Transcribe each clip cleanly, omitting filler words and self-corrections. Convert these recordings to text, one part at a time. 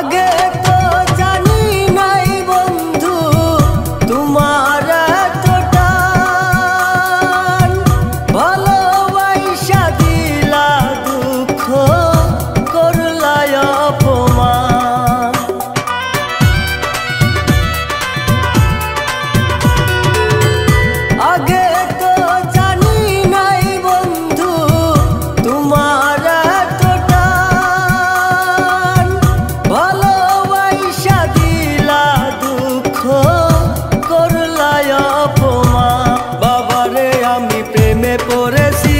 আগে তো জানি নাই বন্ধু তোমার এতটা ভালোবাসা দিলা দুঃখ করলা অপমান। আগে তো জানি নাই বন্ধু তোমার এতটা ভালোবাসা দিলা দুঃখ করলা অপমান। বাবারে আমি প্রেমে পড়েছি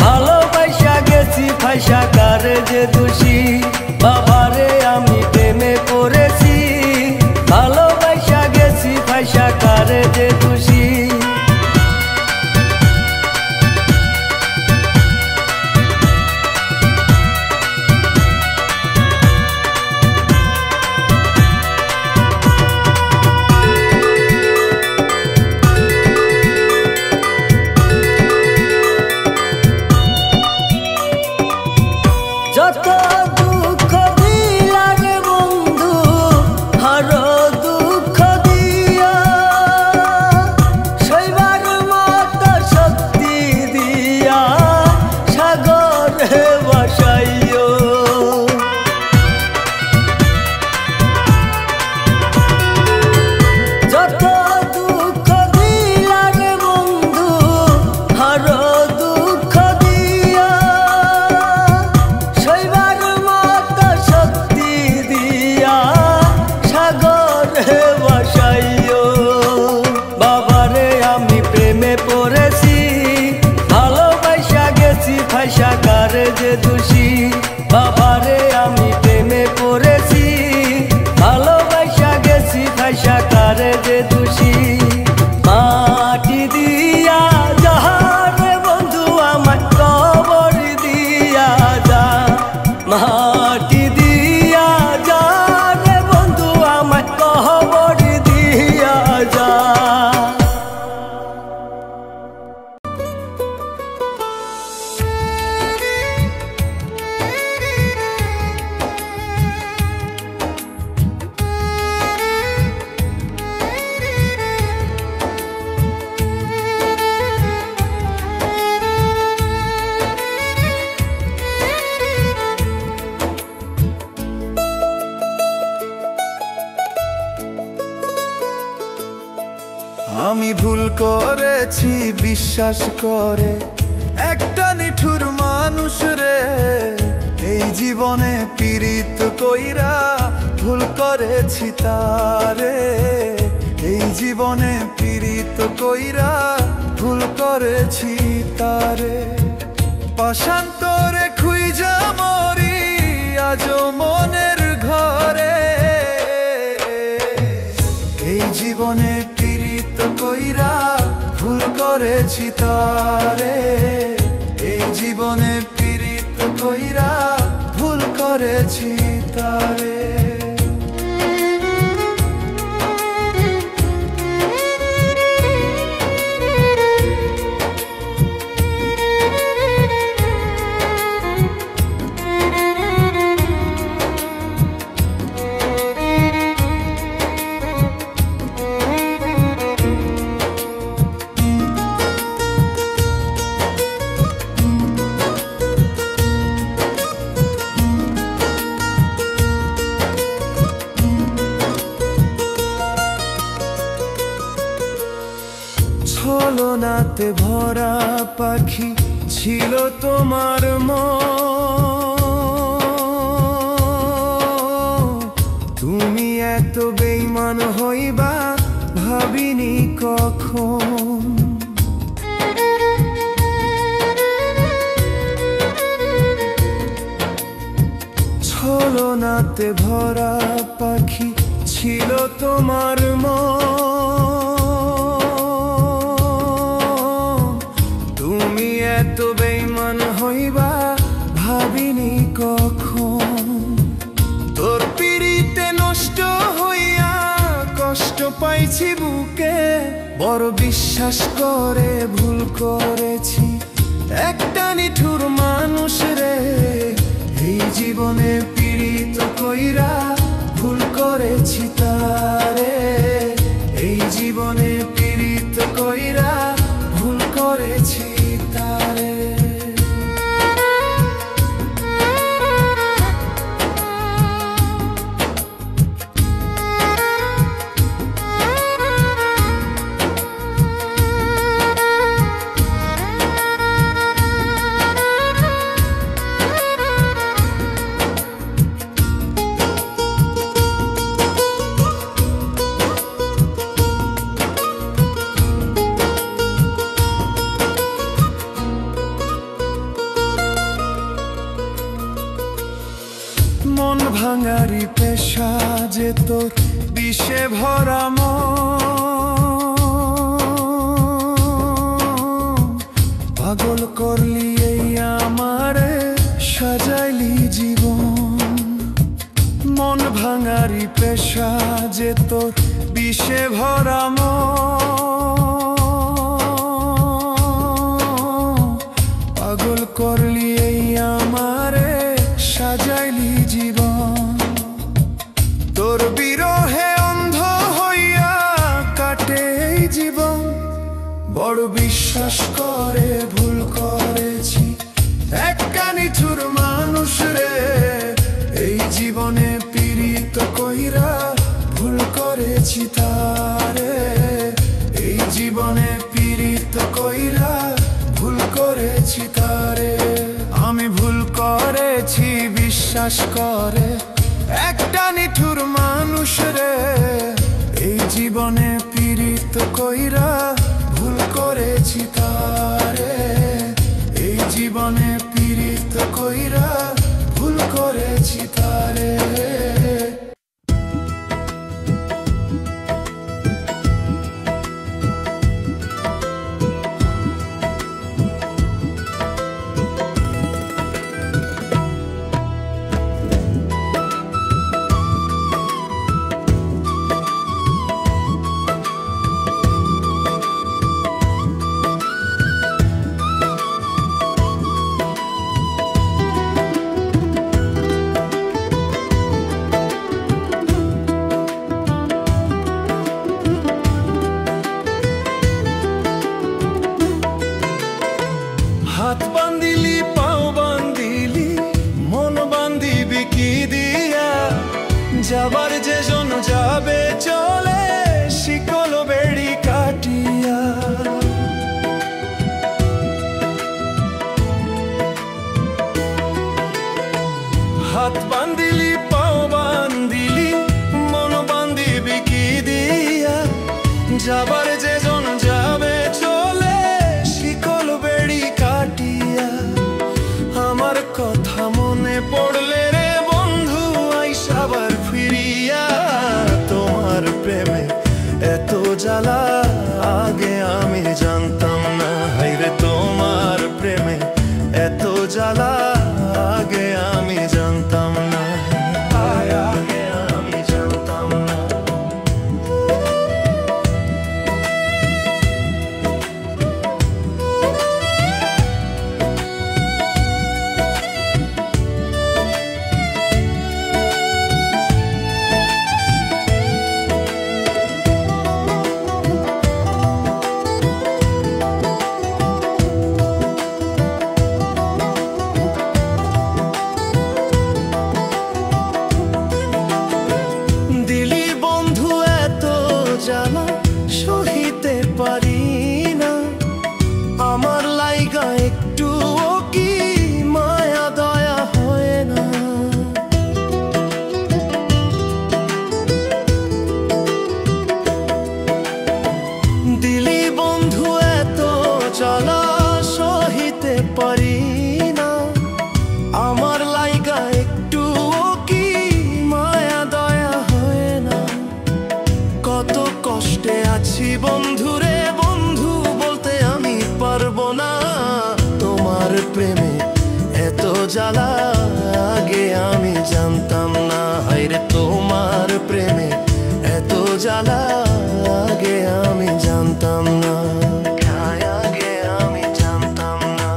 ভালোবাসা গেছি ফাঁসা কারে যে দোষী। বাবারে আমি প্রেমে পড়েছি ভালোবাসা গেছি ফাঁসা কারে যে দোষী। যত দুঃখ দিলা রে বন্ধু আরো দুঃখ দিও, সইবার মতো শক্তি দিয়া সাগরে ভাসাইও। যত দুঃখ দিলা রে বন্ধু আরো দুঃখ দিও, সইবার মতো শক্তি দিয়া সাগরে ভাসাইও। বাবারে আমি প্রেমে পড়েছি ভালোবাসা গেছি ফাঁসা কারে যে দোষী। বাবারে আমি প্রেমে পড়েছি ভালোবাসা গেছি ফাঁসা কারে যে দোষী। মাটি দিয়া যাহারে বন্ধু আমার কবর দিয়া যা, মাটি দিয়া যারে বন্ধু আমার কবর দিয়া যা। আমি ভুল করেছি বিশ্বাস করে একটা নিঠুর মানুষ রে। এই জীবনে পীড়িত কইরা ভুল করেছি তারে। এই জীবনে পীড়িত কইরা ভুল করেছি তারে। পাশান্তরে খুইজা মরি আজও মনের ঘরে। এই জীবনে পীড়িত কইরা ভুল করেছি তারে। এই জীবনে পীড়িত কইরা ভুল করেছি তারে। ছলনাতে ভরা পাখি ছিল তোমার মন। তুমি এত বেঈমান হইবা ভাবিনি কখন। ছলনাতে ভরা পাখি ছিল তোমার মন। তুমি এত বেঈমান হইবা ভাবিনি কখন। তোর পিড়িতে নষ্ট হইয়া কষ্ট পাইছি বুকে। বড় বিশ্বাস করে ভুল করেছি একটা নিঠুর মানুষ রে। এই জীবনে পীড়িত কইরা ভাঙারি পেশা যে তোর বিষে ভরা পাগল করলি এই আমারে সাজাইলি জীবন মন ভাঙারি পেশা যে তোর বিষে ভরা পাগল করলি এই আমারে সাজাইলি জীবন তোর বিরহে অন্ধ হইয়া কাটে এই জীবন বড় বিশ্বাস করে ভুল করেছি একটা নিঠুর মানুষ রে এই জীবনে পীড়িত কইরা ভুল করেছি তারে এই জীবনে পীড়িত কইরা ভুল করেছি তারে আমি ভুল করেছি বিশ্বাস করে একটা নিঠুর মানুষ রে এই জীবনে পীড়িত কইরা ভুল করেছি তারে এই জীবনে পীড়িত কইরা ভুল করেছি তারে হাত বান্ধিলি পাও বান্ধিলি মন বান্ধিবি কি দিয়া যাবার যে জন যাবে চলে শিকল বেড়ি কাটিয়া হাত বান্ধিলি পাও বান্ধিলি মন বান্ধিবি কি দিয়া যাবার যে জন যাবে চলে শিকল বেড়ি কাটিয়া আমার কথা মনে পড়লে রে বন্ধু আইসাবার ফিরিয়া তোমার প্রেমে এত জ্বালা আগে আমি জানতাম না হায়রে তোমার প্রেমে এত জ্বালা আগে আমি জানতাম না আগে আমি জানতাম না সহিতে পারি না আমার লাইগা একটু কি মায়া দয়া হয় না দিলি বন্ধু এত জ্বালা সহিতে পারি না আমার লাইগা একটু কি মায়া দয়া হয় না কত কষ্টে আছি বন্ধুরে বন্ধু বলতে আমি পারবো না তোমার প্রেমে এত জ্বালা আগে আমি জানতাম না হায়রে তোমার প্রেমে এত জ্বালা আগে আমি জানতাম না আগে আমি জানতাম না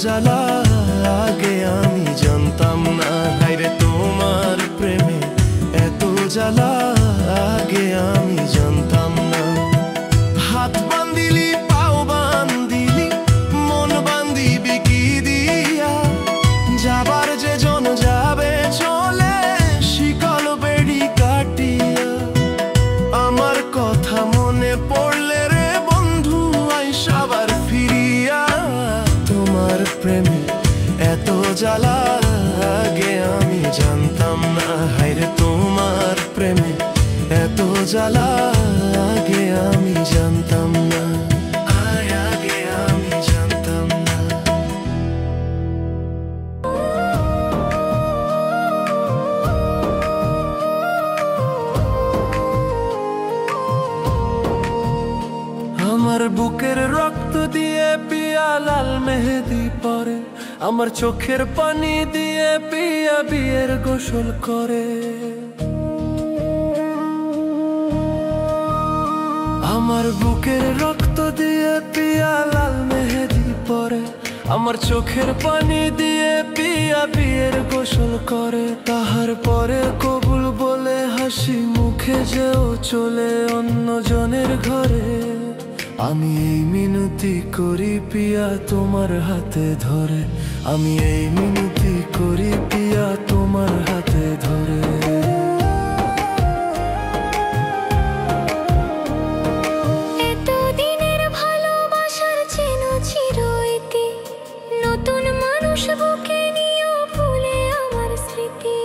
জ্বালা আগে আমি জানতাম না। হায়রে তোমার প্রেমে এত জ্বালা আগে আমি জানতাম না। হাত বান্ধিলি পাও বান্ধিলি মন বান্ধিবি কি দিয়া, যাবার যে জন যাবে চলে শিকল বেড়ি কাটিয়া। আমার কথা মনে পড়লে রে বন্ধু আইসা আবার ফিরিয়া। তোমার প্রেমে এত জ্বালা আগে আমি জানতাম না। হায়রে তোমার প্রেমে এত জ্বালা আগে আমি জানতাম না। আগে আমি জানতাম না। আমার বুকের রক্ত দিয়ে পিয়া লাল মেহেদি পরে, আমার চোখের পানি দিয়ে পিয়া বিয়ের গোসল করে। আমার বুকের রক্ত দিয়ে পিয়া লাল মেহেদি পরে, আমার চোখের পানি দিয়ে পিয়া বিয়ের গোসল করে। তাহার পরে কবুল বলে হাসি মুখে যেও চলে অন্য জনের ঘরে। আমি এই মিনতি করি পিয়া তোমার হাতে ধরে, আমি এই মিনতি করি পিয়া তোমার হাতে ধরে। এতদিনের ভালোবাসার চেন চিরইতি, নতুন মানুষ বুকে নিয়েও ভুলে আমার স্মৃতি।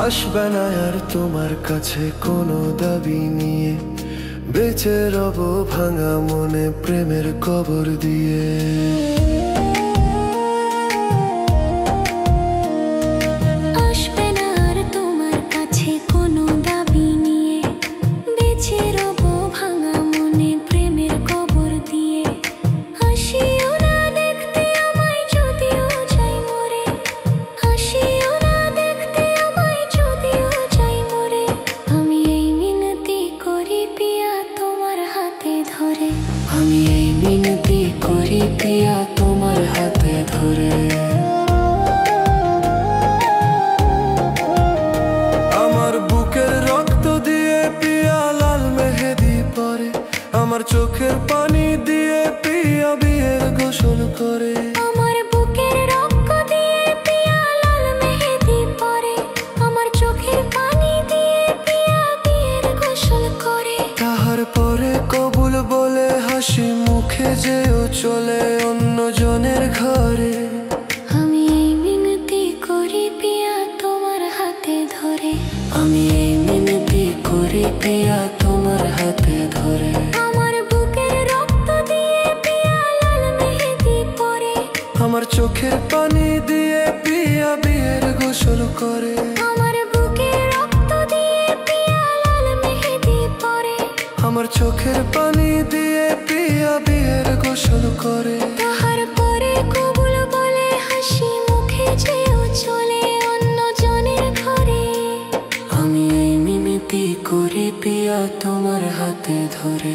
আসবে না আর তোমার কাছে কোনো দাবি নিয়ে, বেঁচে রব ভাঙা মনে প্রেমের কবর দিয়ে। আসবে না আর তোমার কাছে কোনো দাবি নিয়ে, বেঁচে রব ভাঙা মনে প্রেমের কবর দিয়ে। হাসিও না দেখতে আমায় যদিও যাই মরে, হাসিও না দেখতে আমায় যদিও যাই মরে। আমি এই মিনতি করি পিয়া তোমার হাতে ধরে, আমি এই মিনতি করি পিয়া তোমার হাতে ধরে। আমার বুকের রক্ত দিয়ে পিয়া লাল মেহেদি পরে, আমার চোখের পানি দিয়ে পিয়া বিয়ের গোসল করে। আমার বুকের রক্ত দিয়ে পিয়া লাল মেহেদি পরে, আমার চোখের পানি দিয়ে পিয়া বিয়ের গোসল করে। তাহার পরে কবুল বলে হাসি মুখে যেও চলে অন্য জনের ঘরে। আমি এই মিনতি করি পিয়া তোমার হাতে ধরে, আমি এই মিনতি করি পিয়া তোমার হাতে ধরে। আমার বুকের রক্ত দিয়ে পিয়া লাল মেহেদি পরে, আমার চোখের পানি দিয়ে পিয়া বিয়ের গোসল করে। আমার বুকের রক্ত দিয়ে পিয়া লাল মেহেদি পরে, আমার চোখের পানি দিয়ে পিয়া বিয়ের গোসল করে। তাহার পরে কবুল বলে হাসি মুখে যেও চলে অন্য জনের ঘরে। আমি এই মিনতি করি পিয়া তোমার হাতে ধরে।